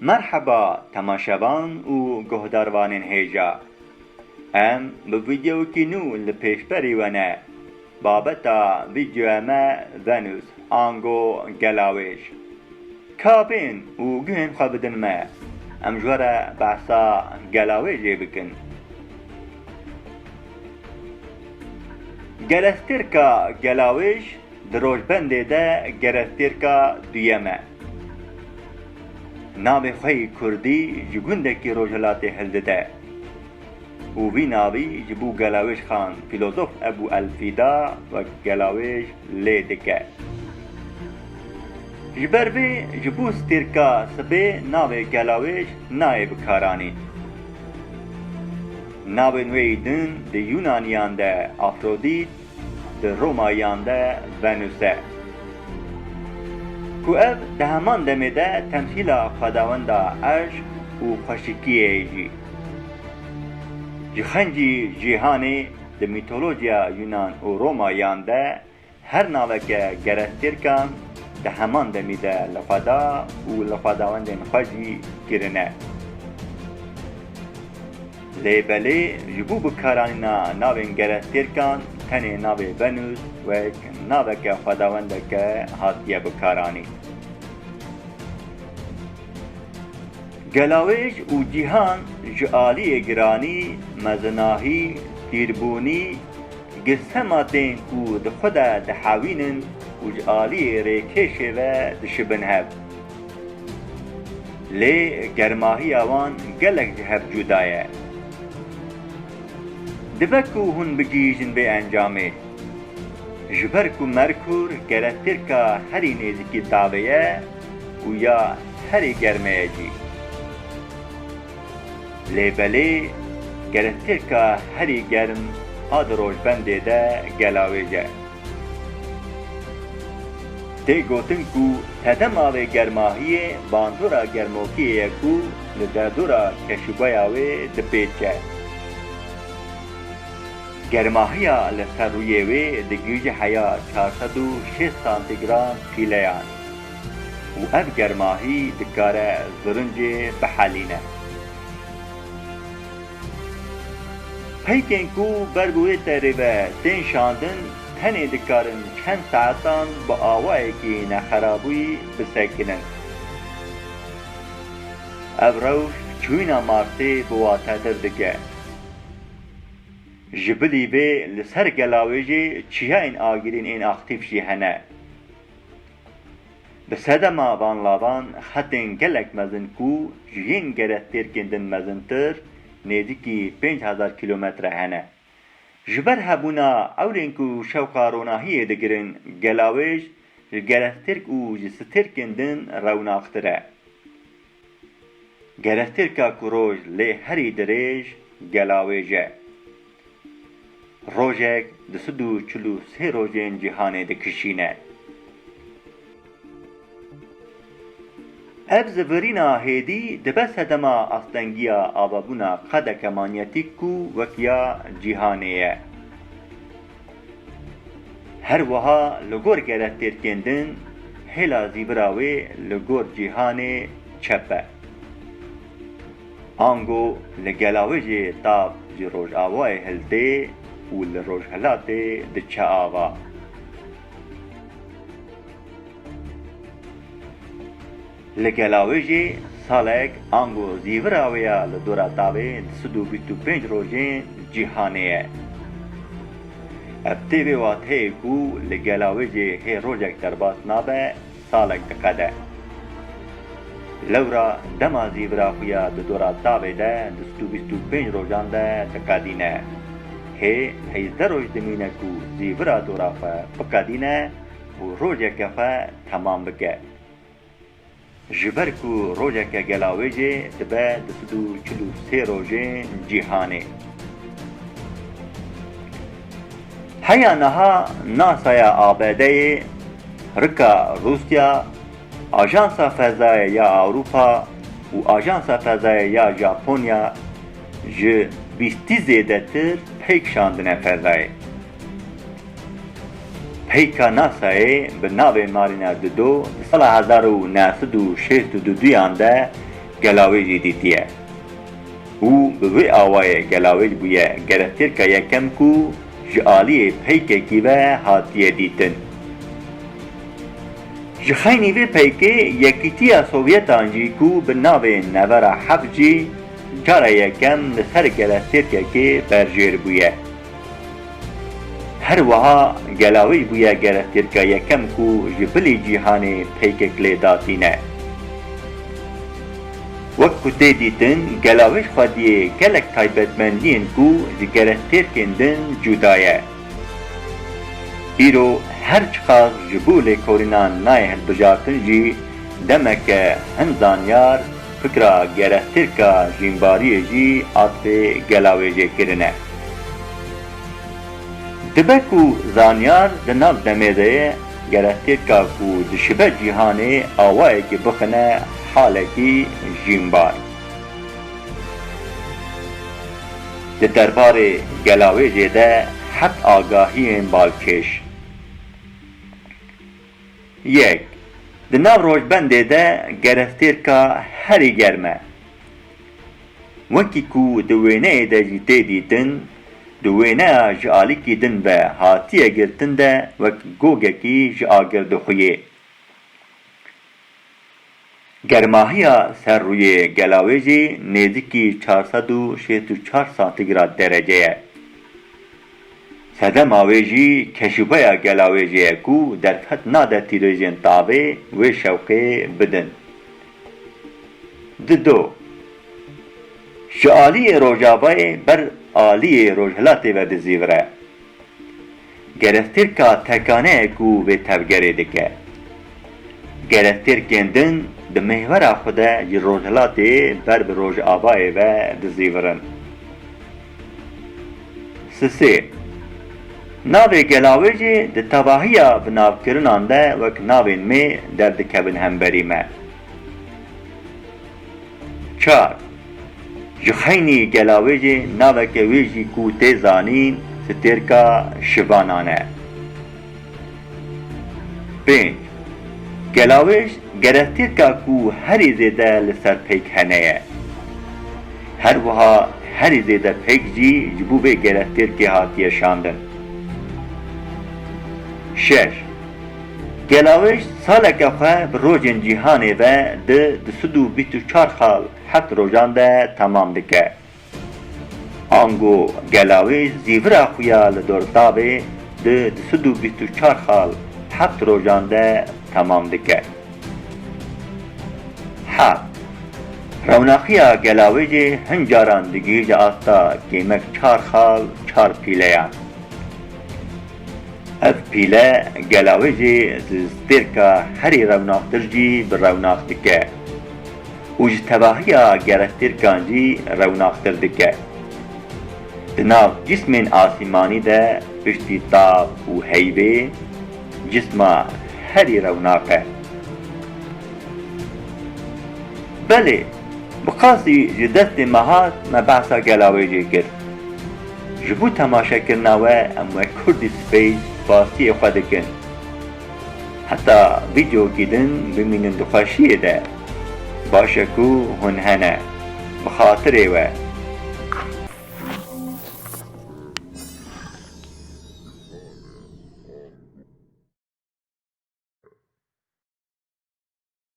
مرحبا تماشاوان و گهداروانین هیجا ام به ویدیو کی نو لپیشبری ونه بابتا ویدیو اما ونوس آنگو گلاویش کابین و گهن خوابدن ما ام جوارا بحثا گلاویجی بکن گلسترکا گلاویش دروش بنده ده گلسترکا دویمه ناوی خوی کردی جگوندکی روجلاتی هلده و وی ناوی جبو گلاویش خان فیلوزوف ابو الفیدا و گلاویش لیدکه جبر وی جبو سترکا سبه ناوی گلاویش نای بکارانی ناوی نوی دن ده یونانیان ده آفرودیت ده رومایان ده ونوسه کو ev di heman demê de temsîla xwedawenda eşq û xweşikiyê jî ji xencî cîhanê di mîtolojiya Yunan û Romayan de her naveke gerestêrkan di heman demî de li xweda û li xwedawendên xwe jî kirine. Lêbelê ji bo bikaranîna navên gerestêrkan tenê navê Venus wek naveke xwedawendeke hatiye bikaranî. Gelawêj û cîhan ji aliyê giranî, mezinahî, pîrbûnî, girsema tên ku di xwe de dihewînin û ji aliyê rêkêşê ve dişibin hev. Lê germahiya wan gelek ji hev cuda ye. Dibe ku hûn bigîjin vê encamê. Ji ber ku Merkûr gerestêrka herî nêzîkî tavê ye û ya herî germê jî. Lêbelê gerestêrka herî germ a di rojbendê de gelawêj e. Tê gotin ku sedema vê germahiyê bandora germokiyê ye ku li derdora keşûbaya wê dipêçe. Germahiya li ser rûyê wê digihîje heya 406 santigran pîleyan û ev germahî dikare zirincê bihelîne. Peykên ku ber bi wê terê ve tên şandin tenê dikarin çend saetan bi awayekî nexerabûyî bisekinin. Ev rewş çûyîna Marsê bi watetir dike. Ji bilî vê li ser gelawêjê çiyayên agirîn ên aktîv jî hene. Bi sedema van lavan xetên gelek mezin ku ji yên gerestêrkên din mezintir nêzîkî 5000 kilometre hene. Ji ber hebûna ewrên ku şewqa ronahiyê digirin, gelawêj ji gerestêrk û ji stêrkên din rewnaqtir e. Gerestêrka ku roj lê herî dirêj gelawêj e. Rojek di 143 rojên cîhanê dikişîne. Ev zivîrîna hêdî dibe sedema astengiya avabûna qedeke manyetîk ku wekiya cîhanê ye. Her wiha li gor gerestêrkên din hêla zîvira wê li gor cîhanê çep e. Ango li gelawêjê tav ji rojavayê hiltê û li rojhilatê diçe ava. Li gelawêjê salek ango zîvira wê ya li dora tavê 125 rojên cîhanê ye. Ev tê vê wateyê ku li gelawêjê hê rojek derbas nabe, salek diqede. Lewra dema zîvira xwe ya di dora tavê de 125 rojan de diqedîne. Hê 18 roj dimîne ku zîvira dora xwe biqedîne û rojeke xwe temam bike. Ji ber ku rojeke gelawêjê dibe 243 rojên cîhanê. Heya niha NASAya ABD'yê, Rika Rusya, Ajansa Fezaya ya Awropa û Ajansa Fezaya ya Japonya ji 20 zêdetir peyk şandine fezayê. Peyka NASAyê bi navê Mariner 2 di sala 1962 de گلاویجی دیتیه او به وی آوای گلاویج بویه گرفتیر که یکم کو جعالی پیکه کی و هاتیه دیتن جخینی وی پیکه یکیتیا سوویتان جی کو به ناو نورا حق جی جاره یکم لسر گرفتیر که برجیر بویه هر وها گلاویج بویه گرفتیر که یکم کو جبلی جیهانی پیکه کلیداتینه وەک کوتێ دیتن گەلاوێژ خودیێ gelek taybetmendiyên ku ji gerestêrkên din cuda ye. Îro her çiqas ji bo lêkolînan nayê hilbijartin jî demeke hin zanyar fikra gerestêrka jînbariyê jî asê gelavêjê kirine. Dibe ku zanyar di nav demê de ye gerestêrka ku dişibe cîhanê awayekî bixine halekî jînbar. Di derbarê gelavêjê de heft agahiyên balkêş. Yek, di nav rojbendê de gerestêrka herî germ e. Wekî ku di wêneyê de jî tê dîtin, di wêneya ji alîkî din ve hatiye girtin de wek gogekî ji agirdixuyê. Germahiya serrûyê gelavêjê nêzîkî 464 santigrad derece ye. Sedema wê jî keşûbeya gelavêjê ye ku derfet nade tîrêjên tavê wê şewqê bidin. Dido, ji aliyê Rojavayê ber aliyê Rojhilatê ve dizîvire. Gerestêrka tekaneyê ku vê tevgerê dike. Gerestêrkên din di mihvera xwe de ji Rojhilatê ber bi Rojavayê ve dizîvirin. Sisê, navê gelavêjê di tevahiya binavkirinan de wek navên me derdikevin hemberî me. 4. Ji xeynî gelavêjê naveke wê jî ku tê zanîn stêrka şivanan e. 5. Gelavêj gerestêrka ku herî zêde li ser peyk hene ye. Her wiha herî zêde peyk jî ji bo vê gerestêrkê hatiye şandin. 6. Gelavêj saleke xwe bi rojên cîhanê ve di 224 xal heft rojan de temam dike. Ango gelavêj zîvira xwe ya li dordavê di 224 xal heft rojan de temam dike. 7. Rewnaxiya gelavêjê hin caran digihîje asta kêmek 4 xal 4 pîleyan. Ev pîle gelavêjê ji stêrka herî rewnaxtir jî bi rewnax dike û ji tevahiya gerestêrkan jî rewnaxtir dike. Di nav cismên asîmanî de piştî tav û heybê cisma herî rewnak e. Belê, bi qasî ji destê me hat me behsa gelavêjê kir. Ji bo temaşekirina we em wek Kurdî spêj spasiyê xwe dikin. Heta vîdeokî din bimînin di xweşiyê de. Baş e ku hûn hene. Bi xatirê we.